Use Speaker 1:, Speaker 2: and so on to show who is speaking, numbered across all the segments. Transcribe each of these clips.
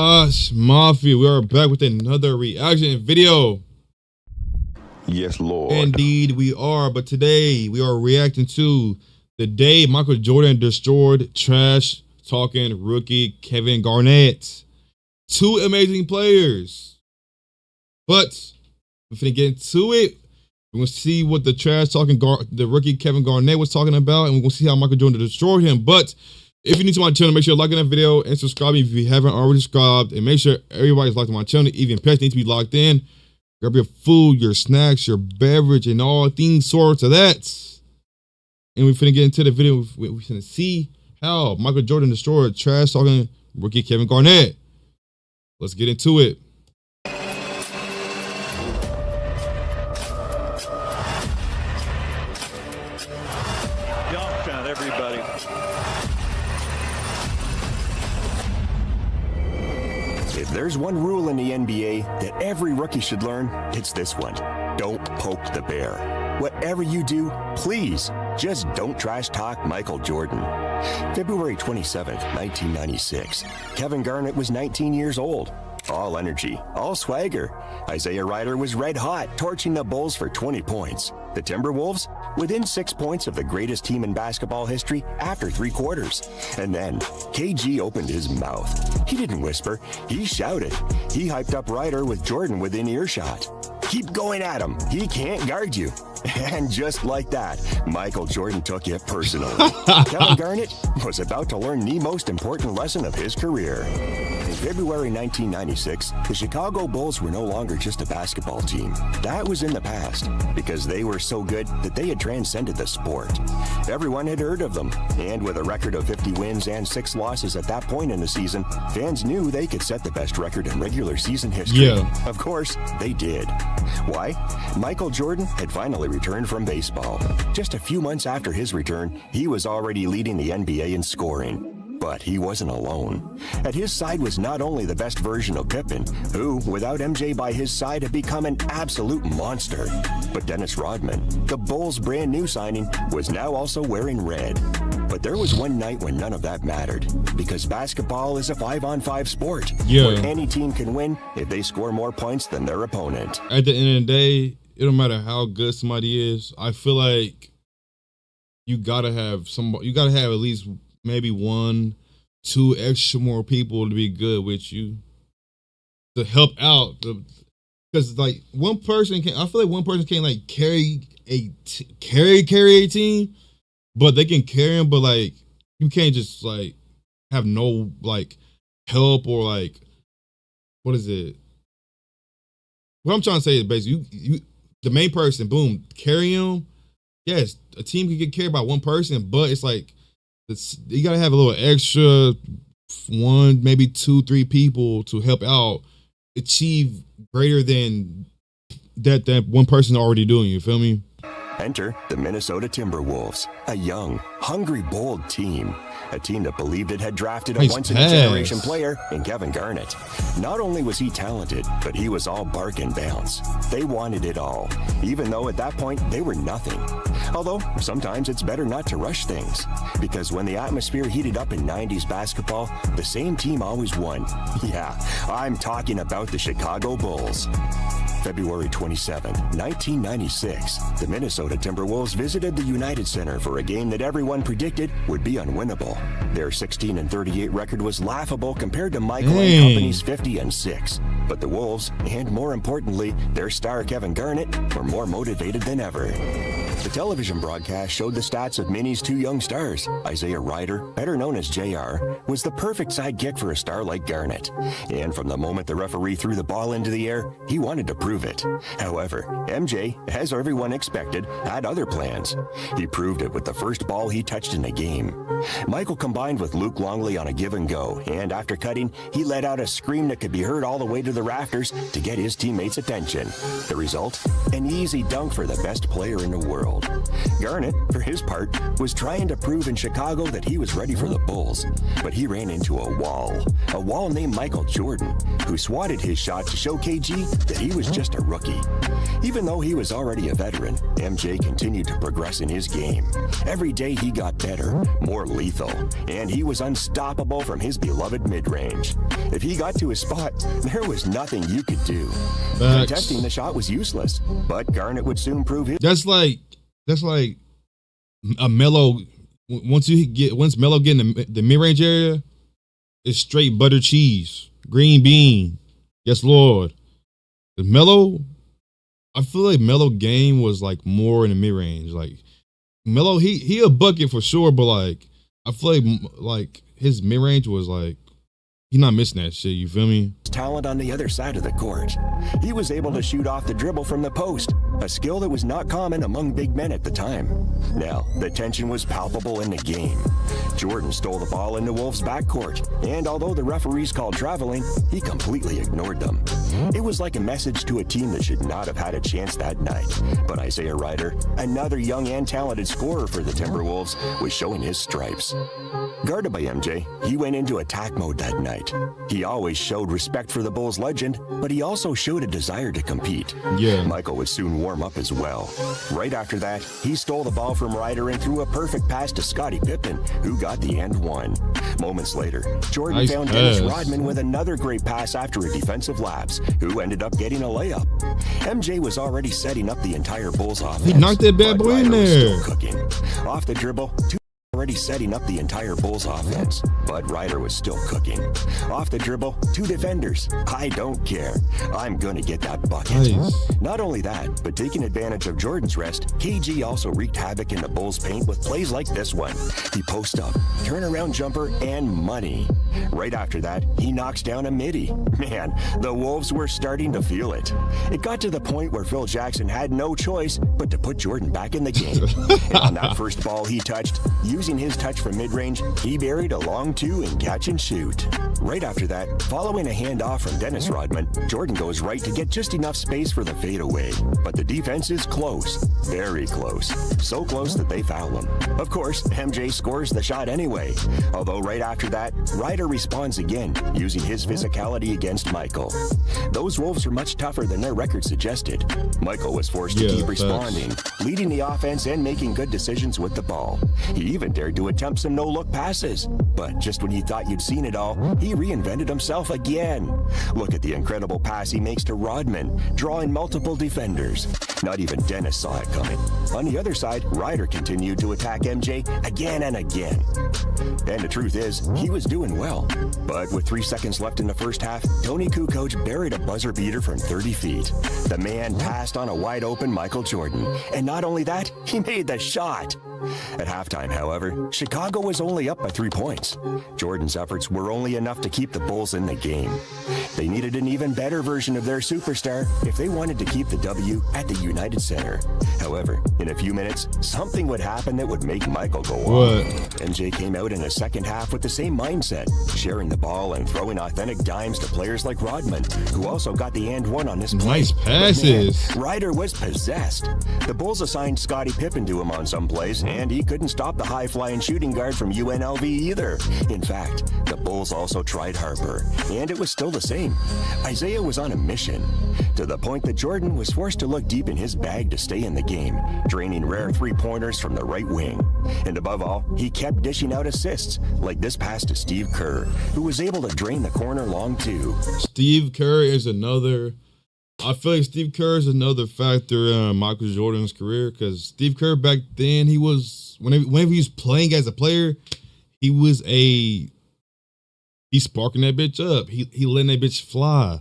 Speaker 1: Josh Mafia, we are back with another reaction video.
Speaker 2: Yes, Lord.
Speaker 1: Indeed, we are. But today we are reacting to the day Michael Jordan destroyed trash talking rookie Kevin Garnett. Two amazing players. But we're finna get into it. We're gonna see what the trash talking the rookie Kevin Garnett was talking about, and we're gonna see how Michael Jordan destroyed him. But if you're new to my channel, make sure you're liking that video and subscribing if you haven't already subscribed. And make sure everybody's locked on my channel. Even pets need to be locked in. Grab your food, your snacks, your beverage, and all things sorts of that. And we're finna get into the video. We're finna see how Michael Jordan destroyed trash talking rookie Kevin Garnett. Let's get into it.
Speaker 3: Dunk on everybody.
Speaker 4: If there's one rule in the NBA that every rookie should learn, it's this one. Don't poke the bear. Whatever you do, please, just don't trash talk Michael Jordan. February 27th, 1996. Kevin Garnett was 19 years old. All energy, all swagger. Isaiah Ryder was red hot, torching the Bulls for 20 points. The Timberwolves, within 6 points of the greatest team in basketball history after 3 quarters. And then, KG opened his mouth. He didn't whisper, he shouted. He hyped up Ryder with Jordan within earshot. Keep going at him, he can't guard you. And just like that, Michael Jordan took it personally. Kevin Garnett was about to learn the most important lesson of his career. In February 1996, the Chicago Bulls were no longer just a basketball team. That was in the past, because they were so good that they had transcended the sport. Everyone had heard of them, and with a record of 50 wins and 6 losses at that point in the season, fans knew they could set the best record in regular season history.
Speaker 1: Yeah.
Speaker 4: Of course, they did. Why? Michael Jordan had finally returned from baseball. Just a few months after his return, he was already leading the NBA in scoring. But he wasn't alone. At his side was not only the best version of Pippen, who, without MJ by his side, had become an absolute monster, but Dennis Rodman, the Bulls' brand new signing, was now also wearing red. But there was one night when none of that mattered, because basketball is a 5-on-5 sport, where any team can win if they score more points than their opponent.
Speaker 1: At the end of the day, it don't matter how good somebody is. I feel like you gotta have somebody. You gotta have at least maybe 1, 2 extra more people to be good with you to help out. Because like one person can. I feel like one person can't like carry a team, but they can carry them. But like you can't just like have no like help or like what is it? What I'm trying to say is basically you the main person, boom, carry him. Yes, a team can get carried by one person, but it's like you gotta have a little extra 1, maybe 2, 3 people to help out achieve greater than that one person already doing. You feel me?
Speaker 4: Enter the Minnesota Timberwolves, a young, hungry, bold team. A team that believed it had drafted a once-in-a-generation player in Kevin Garnett. Not only was he talented, but he was all bark and bounce. They wanted it all, even though at that point they were nothing. Although, sometimes it's better not to rush things, because when the atmosphere heated up in 90s basketball, the same team always won. Yeah, I'm talking about the Chicago Bulls. February 27, 1996, the Minnesota Timberwolves visited the United Center for a game that everyone predicted would be unwinnable. Their 16-38 record was laughable compared to Michael and company's 50-6. But the Wolves, and more importantly, their star Kevin Garnett, were more motivated than ever. The television broadcast showed the stats of Minnie's 2 young stars. Isaiah Ryder, better known as JR, was the perfect sidekick for a star like Garnett. And from the moment the referee threw the ball into the air, he wanted to prove it. However, MJ, as everyone expected, had other plans. He proved it with the first ball he touched in the game. Michael combined with Luke Longley on a give and go, and after cutting, he let out a scream that could be heard all the way to the rafters to get his teammates' attention. The result? An easy dunk for the best player in the world. Garnett, for his part, was trying to prove in Chicago that he was ready for the Bulls, but he ran into a wall named Michael Jordan, who swatted his shot to show KG that he was just a rookie. Even though he was already a veteran, MJ continued to progress in his game. Every day he got better, more lethal, and he was unstoppable from his beloved mid-range. If he got to his spot, there was nothing you could do.
Speaker 1: Facts.
Speaker 4: Contesting the shot was useless, but Garnett would soon prove his.
Speaker 1: That's like a Melo. Once Melo get in the mid-range area, it's straight butter cheese, green bean. Yes, Lord. The Melo, I feel like Melo game was like more in the mid-range. Like Melo, he a bucket for sure, but like I feel like his mid-range was like he's not missing that shit. You feel me?
Speaker 4: Talent on the other side of the court. He was able to shoot off the dribble from the post, a skill that was not common among big men at the time. Now, the tension was palpable in the game. Jordan stole the ball in the Wolves' backcourt, and although the referees called traveling, he completely ignored them. It was like a message to a team that should not have had a chance that night. But Isaiah Rider, another young and talented scorer for the Timberwolves, was showing his stripes. Guarded by MJ, he went into attack mode that night. He always showed respect for the Bulls legend, but he also showed a desire to compete.
Speaker 1: Yeah.
Speaker 4: Michael would soon warm up as well. Right after that, he stole the ball from Rider and threw a perfect pass to Scottie Pippen, who got the and one. Moments later, Jordan found Dennis Rodman with another great pass after a defensive lapse, who ended up getting a layup. MJ was already setting up the entire Bulls offense.
Speaker 1: He knocked that bad boy in there.
Speaker 4: Still cooking. Off the dribble, already setting up the entire Bulls offense, but Rider was still cooking. Off the dribble, 2 defenders. I don't care. I'm gonna get that bucket.
Speaker 1: Nice.
Speaker 4: Not only that, but taking advantage of Jordan's rest, KG also wreaked havoc in the Bulls' paint with plays like this one. He post up, turnaround jumper, and money. Right after that, he knocks down a midi. Man, the Wolves were starting to feel it. It got to the point where Phil Jackson had no choice but to put Jordan back in the game. And on that first ball he touched, using his touch from mid-range, he buried a long 2 in catch and shoot. Right after that, following a handoff from Dennis Rodman, Jordan goes right to get just enough space for the fadeaway. But the defense is close, very close. So close that they foul him. Of course, MJ scores the shot anyway. Although right after that, Rider responds again, using his physicality against Michael. Those Wolves are much tougher than their record suggested. Michael was forced to keep responding, leading the offense and making good decisions with the ball. He even dared to attempt some no-look passes. But just when you thought you'd seen it all, he reinvented himself again. Look at the incredible pass he makes to Rodman, drawing multiple defenders. Not even Dennis saw it coming. On the other side, Rider continued to attack MJ again and again. And the truth is, he was doing well. But with 3 seconds left in the first half, Tony Kukoc buried a buzzer beater from 30 feet. The man passed on a wide-open Michael Jordan. And not only that, he made the shot. At halftime, however, Chicago was only up by 3 points. Jordan's efforts were only enough to keep the Bulls in the game. They needed an even better version of their superstar if they wanted to keep the W at the United Center. However, in a few minutes, something would happen that would make Michael go on. MJ came out in the second half with the same mindset, sharing the ball and throwing authentic dimes to players like Rodman, who also got the and one on this play.
Speaker 1: Nice passes.
Speaker 4: Man, Rider was possessed. The Bulls assigned Scottie Pippen to him on some plays, and he couldn't stop the high-flying shooting guard from UNLV either. In fact, the Bulls also tried Harper, and it was still the same. Isaiah was on a mission, to the point that Jordan was forced to look deep in his bag to stay in the game, draining rare three-pointers from the right wing. And above all, he kept dishing out assists, like this pass to Steve Kerr, who was able to drain the corner long too.
Speaker 1: Steve Kerr is another... I feel like Steve Kerr is another factor in Michael Jordan's career, because Steve Kerr back then, he was, whenever he was playing as a player, he's sparking that bitch up. He letting that bitch fly.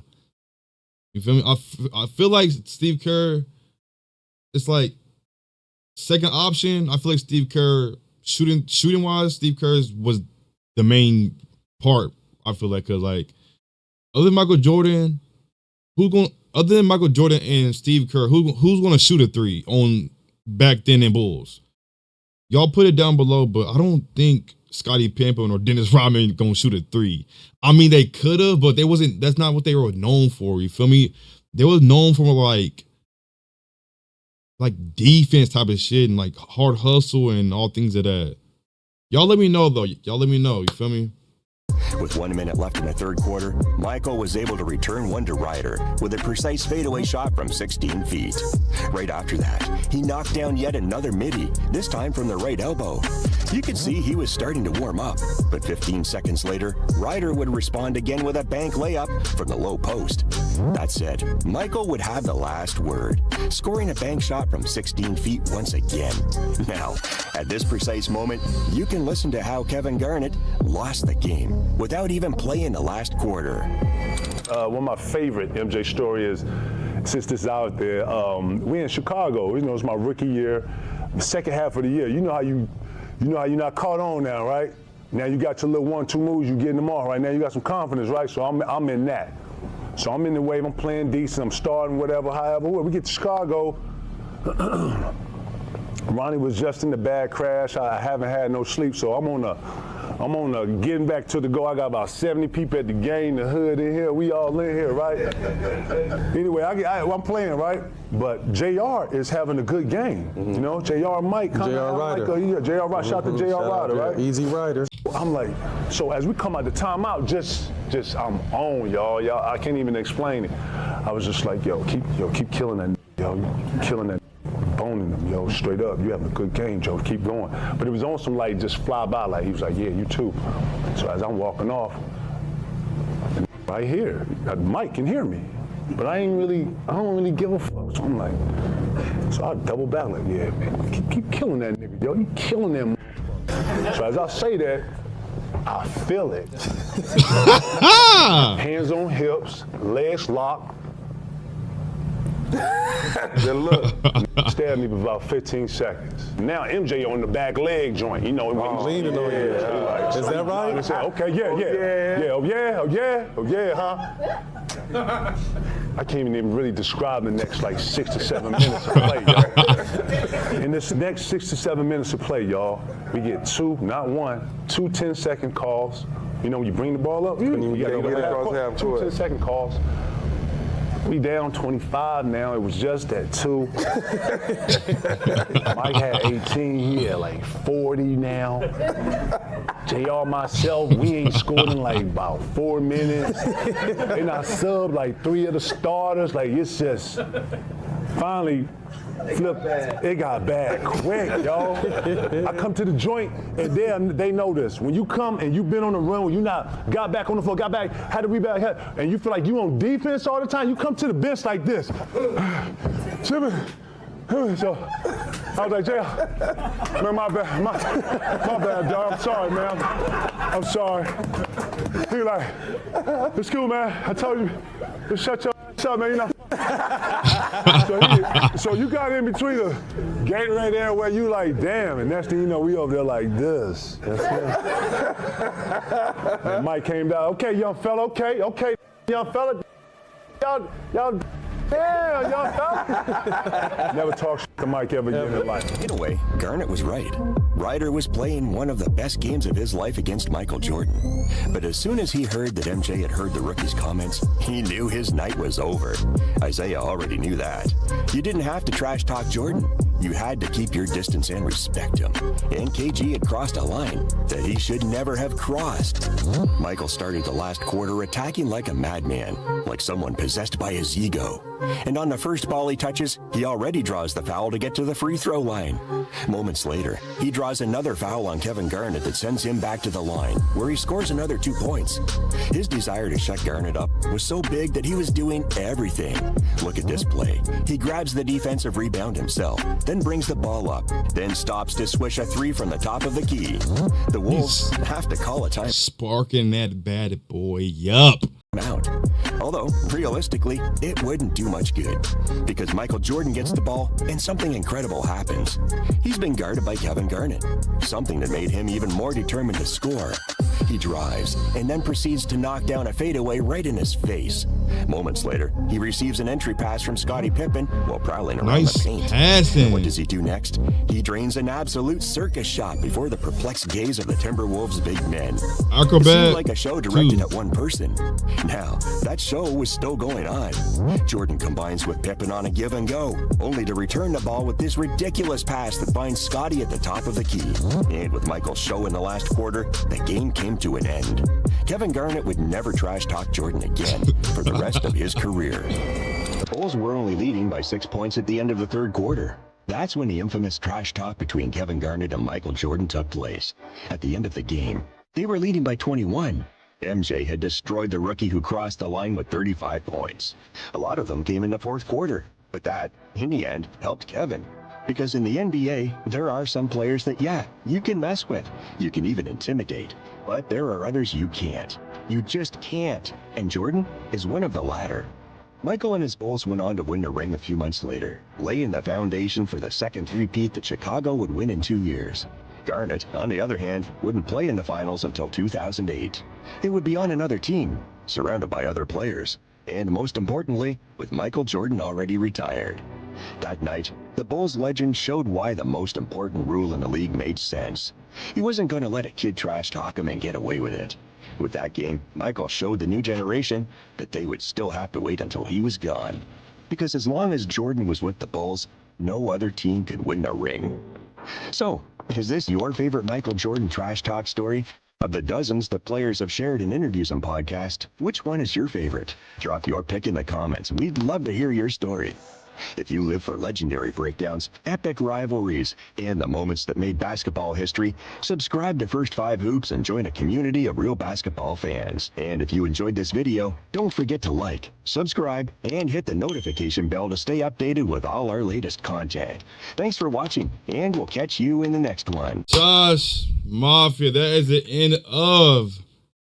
Speaker 1: You feel me? I feel like Steve Kerr, it's like second option. I feel like Steve Kerr, shooting wise, Steve Kerr was the main part. I feel like, because like, other than Michael Jordan, other than Michael Jordan and Steve Kerr, who's going to shoot a three on back then in Bulls? Y'all put it down below, but I don't think Scottie Pippen or Dennis Rodman going to shoot a three. I mean, they could have, but that's not what they were known for. You feel me? They were known for like defense type of shit and like hard hustle and all things of that. Y'all let me know, though. Y'all let me know. You feel me?
Speaker 4: With 1 minute left in the third quarter, Michael was able to return one to Rider with a precise fadeaway shot from 16 feet. Right after that, he knocked down yet another midi, this time from the right elbow. You could see he was starting to warm up, but 15 seconds later, Ryder would respond again with a bank layup from the low post. That said, Michael would have the last word, scoring a bank shot from 16 feet once again. Now, at this precise moment, you can listen to how Kevin Garnett lost the game without even playing the last quarter.
Speaker 3: One of my favorite MJ story is, since this is out there, we in Chicago. You know, it's my rookie year, the second half of the year. You know how you're not caught on now, right? Now you got your little 1-2 moves, you getting them off right now. You got some confidence, right? So I'm in that. So I'm in the wave. I'm playing decent. I'm starting whatever. However, we get to Chicago. Ronnie was just in the bad crash. I haven't had no sleep, so I'm on a getting back to the go. I got about 70 people at the game, the hood in here. We all in here, right? Anyway, I'm playing, right? But JR is having a good game. Mm-hmm. You know, JR Mike.
Speaker 5: JR Ryder.
Speaker 3: Yeah, JR Ryder. Shout out to JR Ryder, right?
Speaker 5: Easy Ryder.
Speaker 3: I'm like, so as we come out the timeout, just I'm on, y'all. I can't even explain it. I was just like, keep killing that, yo, you killing that. Boning them, yo, straight up. You having a good game, Joe. Keep going. But it was on some like just fly by, like he was like, yeah, you too. So as I'm walking off, right here, Mike can hear me, but I don't really give a fuck. So I'm like, so I double back like, yeah, man, keep killing that nigga, yo. You killing them. So as I say that, I feel it. Hands on hips, legs locked. Then look, stared me for about 15 seconds. Now MJ on the back leg joint, you know, he's
Speaker 5: leaning on you.
Speaker 3: Like,
Speaker 5: is that right?
Speaker 3: I said, okay, yeah, huh? I can't even really describe the next like 6 to 7 minutes of play, y'all. In this next 6 to 7 minutes of play, y'all, we get two 10-second calls. You know, when you bring the ball up, you gotta get across half court. 2 10-second calls. We down 25 now. It was just at 2. Mike had 18. He had like 40 now. JR, myself, we ain't scored in like about 4 minutes. And I subbed like 3 of the starters. Like, it's just finally flipped. It got bad quick, y'all. I come to the joint, and they know this. When you come and you've been on the run, when you not got back on the floor, got back, had to rebound, and you feel like you on defense all the time, you come to the bench like this. So I was like, JR, man, my bad, dog. I'm sorry, man. I'm sorry. He was like, it's cool, man. I told you, just shut your ass up, man. You know. So you got in between the gate right there where you like, damn, and next thing you know, we over there like this. And Mike came down, okay, young fella, okay, young fella. Y'all, damn, young fella. Never talk shit to Mike ever again in life.
Speaker 4: In a way, Garnett was right. Ryder was playing one of the best games of his life against Michael Jordan. But as soon as he heard that MJ had heard the rookie's comments, he knew his night was over. Isaiah already knew that. You didn't have to trash talk Jordan. You had to keep your distance and respect him. And KG had crossed a line that he should never have crossed. Michael started the last quarter attacking like a madman, like someone possessed by his ego. And on the first ball he touches, he already draws the foul to get to the free throw line. Moments later, he draws another foul on Kevin Garnett that sends him back to the line, where he scores another 2 points. His desire to shut Garnett up was so big that he was doing everything. Look at this play. He grabs the defensive rebound himself, then brings the ball up, then stops to swish a 3 from the top of the key. The Wolves have to call a time.
Speaker 1: Sparking that bad boy up.
Speaker 4: Out. Although, realistically, it wouldn't do much good, because Michael Jordan gets the ball and something incredible happens. He's been guarded by Kevin Garnett, something that made him even more determined to score. He drives and then proceeds to knock down a fadeaway right in his face. Moments later, he receives an entry pass from Scottie Pippen while prowling around the paint.
Speaker 1: Passing.
Speaker 4: What does he do next? He drains an absolute circus shot before the perplexed gaze of the Timberwolves' big men.
Speaker 1: Acrobat.
Speaker 4: It seemed like a show directed at one person. Now, that show was still going on. Jordan combines with Pippen on a give and go, only to return the ball with this ridiculous pass that finds Scottie at the top of the key. And with Michael's show in the last quarter, the game came to an end. Kevin Garnett would never trash talk Jordan again for the rest of his career. The Bulls were only leading by 6 points at the end of the third quarter. That's when the infamous trash talk between Kevin Garnett and Michael Jordan took place. At the end of the game, they were leading by 21. MJ had destroyed the rookie who crossed the line with 35 points. A lot of them came in the fourth quarter, but that, in the end, helped Kevin. Because in the NBA, there are some players that, yeah, you can mess with. You can even intimidate. But there are others you can't. You just can't. And Jordan is one of the latter. Michael and his Bulls went on to win the ring a few months later, laying the foundation for the second three-peat that Chicago would win in 2 years. Garnett, on the other hand, wouldn't play in the finals until 2008. He would be on another team, surrounded by other players, and most importantly, with Michael Jordan already retired. That night, the Bulls legend showed why the most important rule in the league made sense. He wasn't going to let a kid trash talk him and get away with it. With that game, Michael showed the new generation that they would still have to wait until he was gone. Because as long as Jordan was with the Bulls, no other team could win a ring. So, is this your favorite Michael Jordan trash talk story? Of the dozens that players have shared in interviews and podcasts, which one is your favorite? Drop your pick in the comments. We'd love to hear your story. If you live for legendary breakdowns, epic rivalries, and the moments that made basketball history, subscribe to First 5 Hoops and join a community of real basketball fans. And if you enjoyed this video, don't forget to like, subscribe, and hit the notification bell to stay updated with all our latest content. Thanks for watching, and we'll catch you in the next one.
Speaker 1: Josh Mafia, that is the end of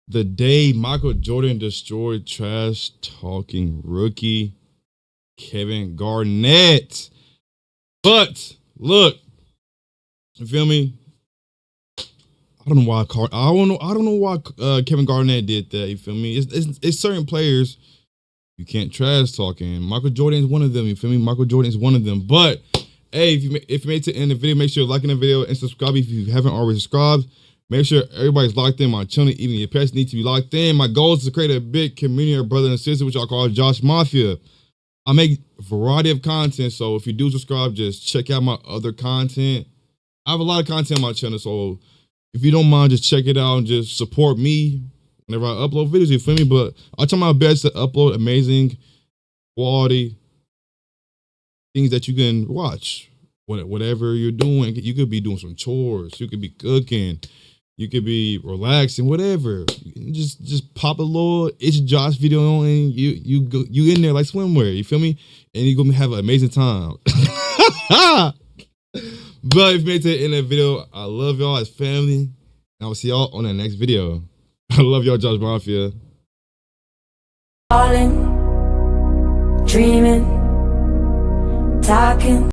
Speaker 1: the day Michael Jordan destroyed trash talking rookie Kevin Garnett. But look, you feel me? I don't know why Kevin Garnett did that. You feel me? It's certain players you can't trash talking. Michael Jordan is one of them. You feel me? Michael Jordan is one of them. But hey, if you made it to the end of the video, make sure you're liking the video and subscribe if you haven't already subscribed. Make sure everybody's locked in my channel. Even your pets need to be locked in. My goal is to create a big community of brothers and sisters, which I call Josh Mafia. I make a variety of content, so if you do subscribe, just check out my other content. I have a lot of content on my channel, so if you don't mind, just check it out and just support me whenever I upload videos, you feel me? But I try my best to upload amazing quality things that you can watch. Whatever you're doing, you could be doing some chores, you could be cooking, you could be relaxing, whatever. Just pop a little HUMILIATED video on and you in there like swimwear, you feel me? And you're gonna have an amazing time. But if you made it to the end of the video, I love y'all as family. And I will see y'all on the next video. I love y'all, Josh Mafia.
Speaker 5: Falling, dreaming, talking.